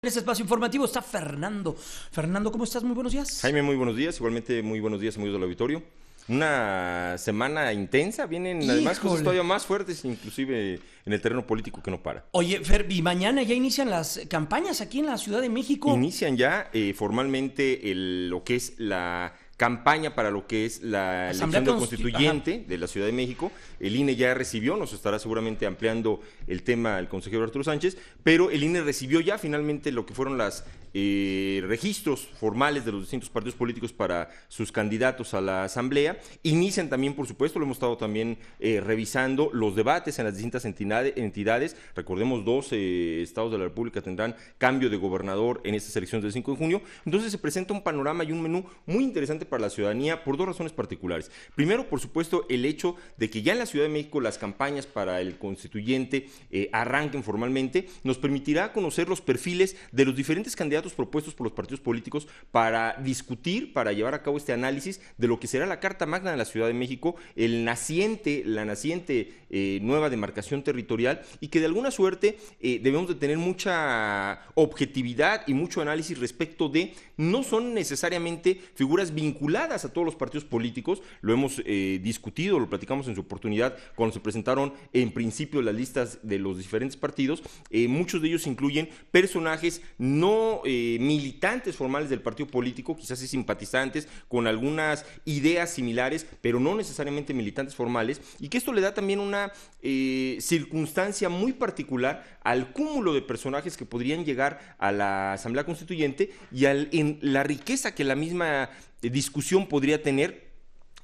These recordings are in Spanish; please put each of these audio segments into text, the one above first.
En este espacio informativo está Fernando. Fernando, ¿cómo estás? Muy buenos días. Jaime, muy buenos días. Igualmente, muy buenos días, amigos del auditorio. Una semana intensa, vienen además cosas todavía más fuertes, inclusive en el terreno político que no para. Oye, Fer, y mañana ya inician las campañas aquí en la Ciudad de México. Inician ya formalmente lo que es la campaña para lo que es la elección del constituyente de la Ciudad de México. El INE ya recibió, nos estará seguramente ampliando el tema el consejero Arturo Sánchez, pero el INE recibió ya finalmente lo que fueron los registros formales de los distintos partidos políticos para sus candidatos a la Asamblea. Inician también, por supuesto, lo hemos estado también revisando, los debates en las distintas entidades. Recordemos, 12 estados de la República tendrán cambio de gobernador en estas elecciones del 5 de junio. Entonces se presenta un panorama y un menú muy interesante para la ciudadanía por dos razones particulares. Primero, por supuesto, el hecho de que ya en la Ciudad de México las campañas para el constituyente arranquen formalmente, nos permitirá conocer los perfiles de los diferentes candidatos propuestos por los partidos políticos para discutir, para llevar a cabo este análisis de lo que será la Carta Magna de la Ciudad de México, la naciente nueva demarcación territorial, y que de alguna suerte debemos de tener mucha objetividad y mucho análisis respecto de, no son necesariamente figuras vinculadas a todos los partidos políticos, lo hemos discutido, lo platicamos en su oportunidad cuando se presentaron en principio las listas de los diferentes partidos. Muchos de ellos incluyen personajes no militantes formales del partido político, quizás sí simpatizantes con algunas ideas similares, pero no necesariamente militantes formales, y que esto le da también una circunstancia muy particular al cúmulo de personajes que podrían llegar a la Asamblea Constituyente y en la riqueza que la misma discusión podría tener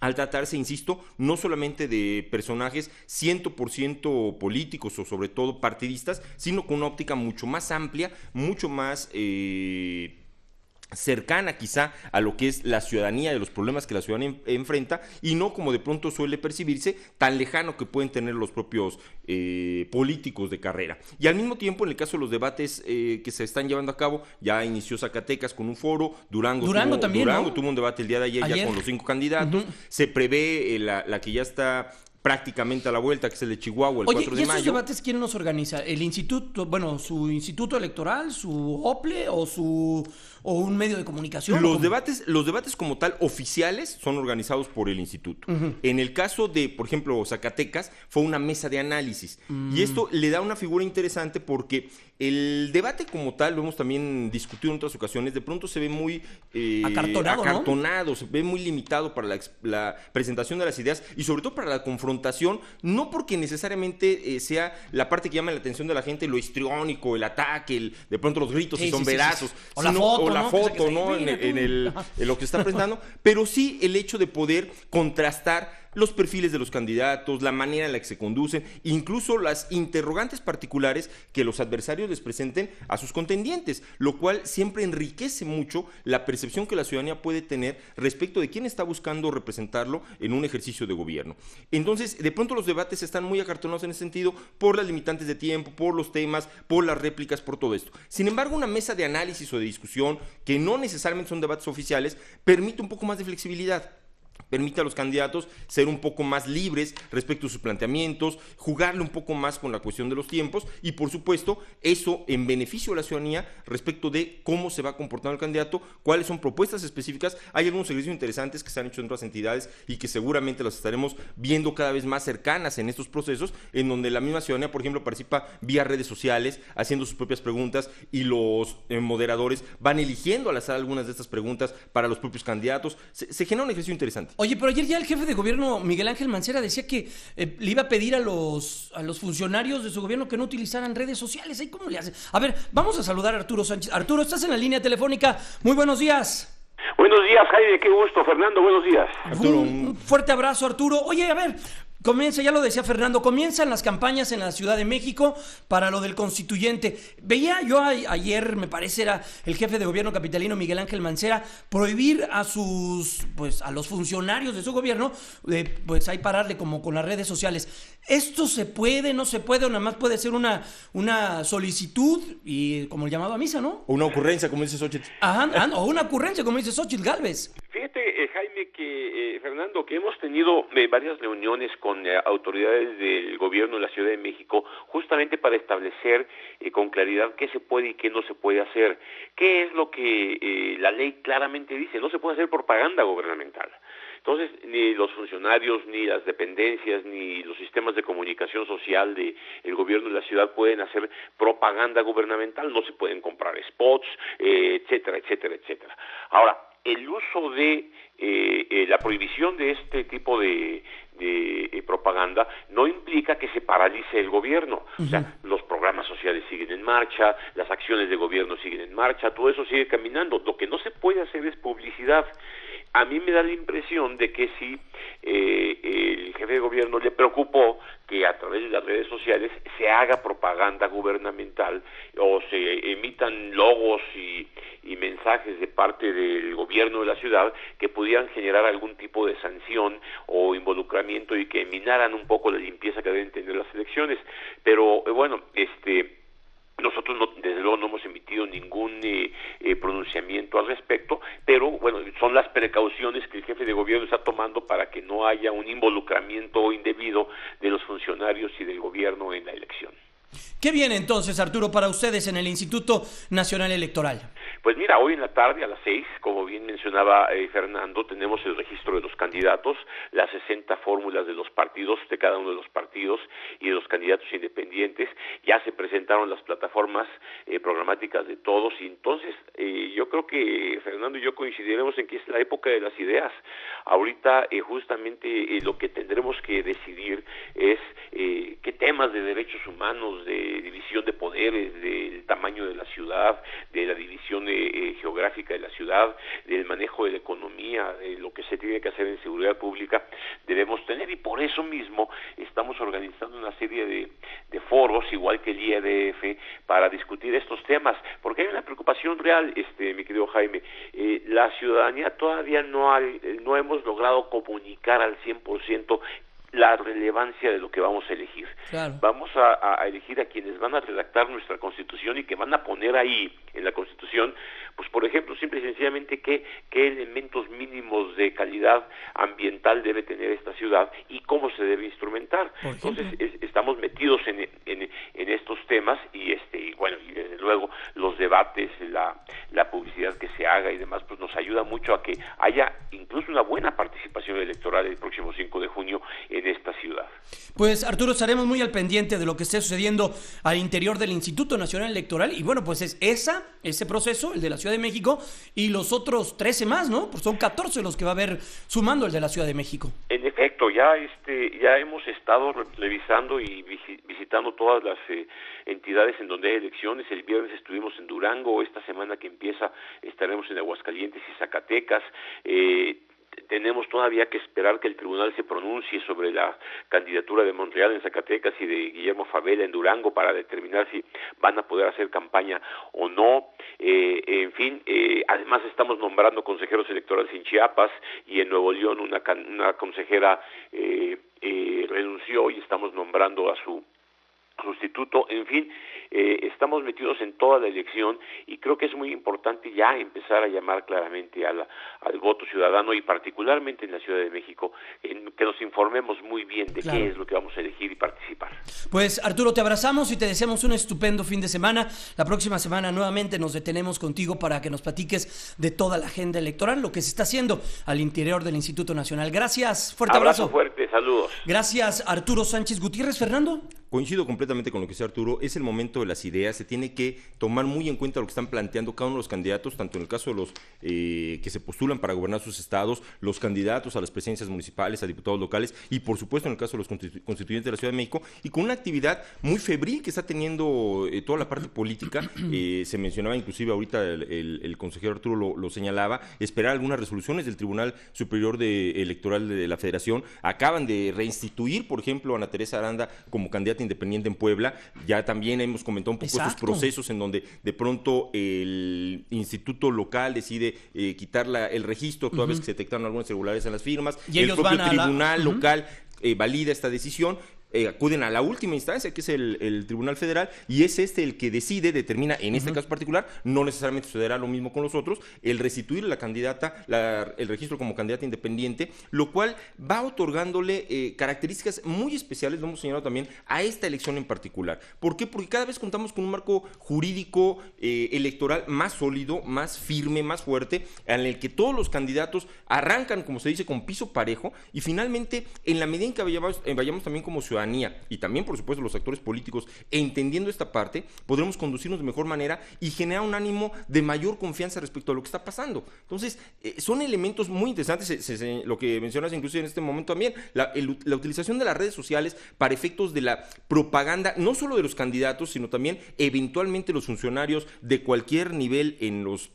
al tratarse, insisto, no solamente de personajes 100% políticos o sobre todo partidistas, sino con una óptica mucho más amplia, mucho más cercana quizá a lo que es la ciudadanía, de los problemas que la ciudadanía enfrenta, y no como de pronto suele percibirse, tan lejano que pueden tener los propios políticos de carrera. Y al mismo tiempo, en el caso de los debates que se están llevando a cabo, ya inició Zacatecas con un foro, Durango también, ¿no? Tuvo un debate el día de ayer ya con los 5 candidatos, se prevé la que ya está prácticamente a la vuelta, que es el de Chihuahua, el 4 de mayo. ¿Y esos debates quién los organiza? ¿El instituto, su instituto electoral, su OPLE o un medio de comunicación? Los debates como tal oficiales son organizados por el instituto. En el caso de, por ejemplo, Zacatecas, fue una mesa de análisis. Y esto le da una figura interesante porque el debate como tal, lo hemos también discutido en otras ocasiones, de pronto se ve muy acartonado, ¿no? Se ve muy limitado para la presentación de las ideas y sobre todo para la confrontación, no porque necesariamente sea la parte que llama la atención de la gente, lo histriónico, el ataque, de pronto los gritos si son verazos, o la foto, ¿no? En lo que se está presentando, pero sí el hecho de poder contrastar los perfiles de los candidatos, la manera en la que se conducen, incluso las interrogantes particulares que los adversarios les presenten a sus contendientes, lo cual siempre enriquece mucho la percepción que la ciudadanía puede tener respecto de quién está buscando representarlo en un ejercicio de gobierno. Entonces, de pronto los debates están muy acartonados en ese sentido por las limitantes de tiempo, por los temas, por las réplicas, por todo esto. Sin embargo, una mesa de análisis o de discusión, que no necesariamente son debates oficiales, permite un poco más de flexibilidad. Permite a los candidatos ser un poco más libres respecto a sus planteamientos, jugarle un poco más con la cuestión de los tiempos y, por supuesto, eso en beneficio de la ciudadanía respecto de cómo se va comportando el candidato, cuáles son propuestas específicas. Hay algunos ejercicios interesantes que se han hecho en otras entidades y que seguramente las estaremos viendo cada vez más cercanas en estos procesos, en donde la misma ciudadanía, por ejemplo, participa vía redes sociales, haciendo sus propias preguntas y los moderadores van eligiendo al azar algunas de estas preguntas para los propios candidatos. Se genera un ejercicio interesante. Oye, pero ayer ya el jefe de gobierno, Miguel Ángel Mancera, decía que le iba a pedir a los funcionarios de su gobierno que no utilizaran redes sociales. ¿Ahí cómo le hace? A ver, vamos a saludar a Arturo Sánchez. Arturo, estás en la línea telefónica. Muy buenos días. Buenos días, Jaime, qué gusto. Fernando, buenos días. Arturo, un fuerte abrazo, Arturo. Oye, a ver, ya lo decía Fernando, comienzan las campañas en la Ciudad de México para lo del constituyente. Veía yo ayer, me parece, era el jefe de gobierno capitalino Miguel Ángel Mancera prohibir a los funcionarios de su gobierno, ahí pararle como con las redes sociales. ¿Esto se puede, no se puede, o nada más puede ser una solicitud y como el llamado a misa, ¿no? O una ocurrencia, como dice Xochitl. Ajá, o una ocurrencia, como dice Xochitl Gálvez. Fíjate, Jaime, que Fernando, que hemos tenido varias reuniones con autoridades del gobierno de la Ciudad de México, justamente para establecer con claridad qué se puede y qué no se puede hacer. ¿Qué es lo que la ley claramente dice? No se puede hacer propaganda gubernamental. Entonces, ni los funcionarios, ni las dependencias, ni los sistemas de comunicación social del gobierno de la ciudad pueden hacer propaganda gubernamental, no se pueden comprar spots, etcétera, etcétera, etcétera. Ahora, el uso de la prohibición de este tipo de propaganda no implica que se paralice el gobierno. O sea, los programas sociales siguen en marcha, las acciones de gobierno siguen en marcha, todo eso sigue caminando. Lo que no se puede hacer es publicidad. A mí me da la impresión de que si el jefe de gobierno le preocupó que a través de las redes sociales se haga propaganda gubernamental o se emitan logos y mensajes de parte del gobierno de la ciudad que pudieran generar algún tipo de sanción o involucramiento y que minaran un poco la limpieza que deben tener las elecciones. Pero bueno, nosotros desde luego no hemos emitido ningún pronunciamiento al respecto, pero bueno, son las precauciones que el jefe de gobierno está tomando para que no haya un involucramiento indebido de los funcionarios y del gobierno en la elección. ¿Qué viene entonces, Arturo, para ustedes en el Instituto Nacional Electoral? Pues mira, hoy en la tarde a las 6, como bien mencionaba Fernando, tenemos el registro de los candidatos, las 60 fórmulas de los partidos, de cada uno de los partidos y de los candidatos independientes. Ya se presentaron las plataformas programáticas de todos y entonces yo creo que Fernando y yo coincidiremos en que es la época de las ideas. Ahorita justamente lo que tendremos que decidir es qué temas de derechos humanos, de división de poderes, del tamaño de la ciudad, de la división geográfica de la ciudad, del manejo de la economía, de lo que se tiene que hacer en seguridad pública, debemos tener, y por eso mismo estamos organizando una serie de foros, igual que el IEDF, para discutir estos temas, porque hay una preocupación real, mi querido Jaime. La ciudadanía todavía no hemos logrado comunicar al 100% la relevancia de lo que vamos a elegir. Claro. Vamos a elegir a quienes van a redactar nuestra Constitución y que van a poner ahí en la Constitución, pues por ejemplo, simple y sencillamente qué elementos mínimos de calidad ambiental debe tener esta ciudad y cómo se debe instrumentar. Entonces estamos metidos en estos temas y bueno, y desde luego los debates, la publicidad que se haga y demás, pues nos ayuda mucho a que haya incluso una buena participación electoral el próximo 5 de junio en esta ciudad. Pues Arturo, estaremos muy al pendiente de lo que esté sucediendo al interior del Instituto Nacional Electoral y bueno, pues es ese proceso, el de la Ciudad de México y los otros 13 más, ¿no? Pues son 14 los que va a haber sumando el de la Ciudad de México. En efecto, ya hemos estado revisando y visitando todas las entidades en donde hay elecciones. El viernes estuvimos en Durango, esta semana que empieza estaremos en Aguascalientes y Zacatecas. Tenemos todavía que esperar que el tribunal se pronuncie sobre la candidatura de Monreal en Zacatecas y de Guillermo Favela en Durango para determinar si van a poder hacer campaña o no. En fin, además estamos nombrando consejeros electorales en Chiapas y en Nuevo León una consejera renunció y estamos nombrando a su sustituto. En fin, estamos metidos en toda la elección y creo que es muy importante ya empezar a llamar claramente al voto ciudadano y particularmente en la Ciudad de México, que nos informemos muy bien de qué es lo que vamos a elegir y participar. Pues Arturo, te abrazamos y te deseamos un estupendo fin de semana. La próxima semana nuevamente nos detenemos contigo para que nos platiques de toda la agenda electoral, lo que se está haciendo al interior del Instituto Nacional. Gracias, fuerte abrazo. Fuerte, saludos. Gracias, Arturo Sánchez Gutiérrez. Fernando. Coincido completamente con lo que dice Arturo, es el momento de las ideas, se tiene que tomar muy en cuenta lo que están planteando cada uno de los candidatos, tanto en el caso de los que se postulan para gobernar sus estados, los candidatos a las presidencias municipales, a diputados locales y por supuesto en el caso de los constituyentes de la Ciudad de México, y con una actividad muy febril que está teniendo toda la parte política. Se mencionaba inclusive ahorita el consejero Arturo lo señalaba, esperar algunas resoluciones del Tribunal Superior Electoral de la Federación. Acaban de reinstituir, por ejemplo, a Ana Teresa Aranda como candidata independiente en Puebla. Ya también hemos comentado un poco estos procesos en donde de pronto el instituto local decide quitar el registro toda vez que se detectaron algunas irregularidades en las firmas, y el propio tribunal local valida esta decisión. acuden a la última instancia, que es el Tribunal Federal, y es el que decide, determina, en este caso particular, no necesariamente sucederá lo mismo con los otros, el restituir a la candidata, el registro como candidata independiente, lo cual va otorgándole características muy especiales, lo hemos señalado también, a esta elección en particular. ¿Por qué? Porque cada vez contamos con un marco jurídico electoral más sólido, más firme, más fuerte, en el que todos los candidatos arrancan, como se dice, con piso parejo, y finalmente, en la medida en que vayamos también como ciudadanía, y también, por supuesto, los actores políticos, entendiendo esta parte, podremos conducirnos de mejor manera y generar un ánimo de mayor confianza respecto a lo que está pasando. Entonces, son elementos muy interesantes, lo que mencionas incluso en este momento también, la utilización de las redes sociales para efectos de la propaganda, no solo de los candidatos, sino también eventualmente los funcionarios de cualquier nivel en los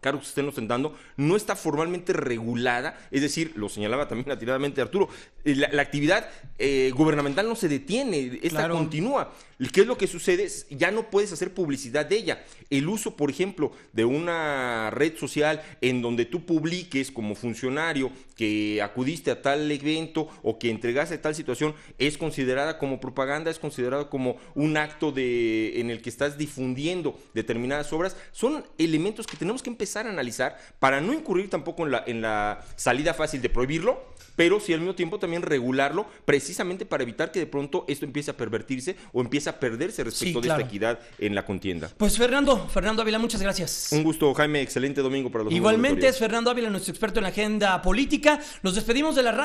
cargos que estén ostentando, no está formalmente regulada, es decir, lo señalaba también atiradamente Arturo, la actividad gubernamental no se detiene, esta continúa. ¿Qué es lo que sucede? Ya no puedes hacer publicidad de ella. El uso, por ejemplo, de una red social en donde tú publiques como funcionario que acudiste a tal evento o que entregaste tal situación, es considerada como propaganda, es considerado como un acto en el que estás difundiendo determinadas obras. Son elementos que tenemos que empezar a analizar para no incurrir tampoco en la salida fácil de prohibirlo, pero sí al mismo tiempo también regularlo, precisamente para evitar que de pronto esto empiece a pervertirse o empiece a perderse respecto de esta equidad en la contienda. Pues Fernando Ávila, muchas gracias. Un gusto, Jaime, excelente domingo para los Igualmente es Fernando Ávila, nuestro experto en la agenda política. Nos despedimos de la radio.